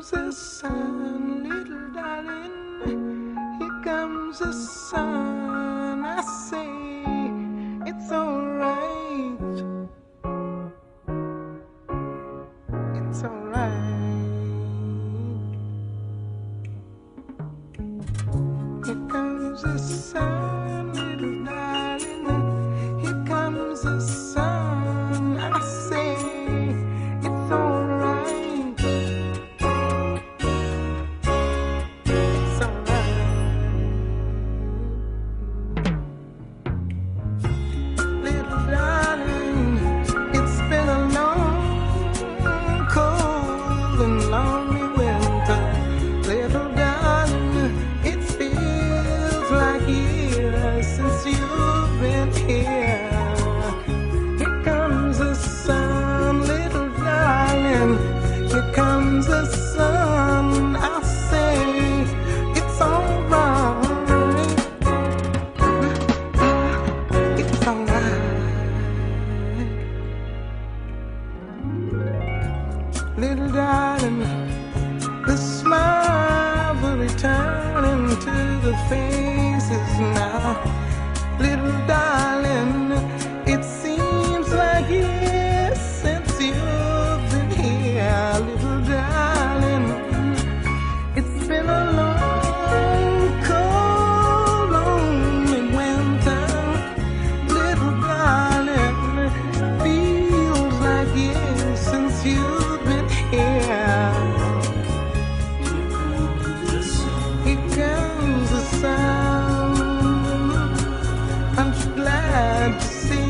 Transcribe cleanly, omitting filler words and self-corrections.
comes the sun, little darling. Here comes the sun. I say it's alright. It's alright. Here comes the sun, little darling. Here comes the sun. I say it's alright. It's alright. Little darling, it's been a long, cold and lonely winter. Little darling, it feels like years since you've been here. Here comes the sun, little darling. Here comes the sun. I say it's alright. It's alright. Little darling, the smiles are returning to the faces now. Little darling, it seems like years since you've been here. Little darling, it's been a long, cold, lonely winter. Little darling, feels like years since you've been here. Here comes the sun. I'm glad to see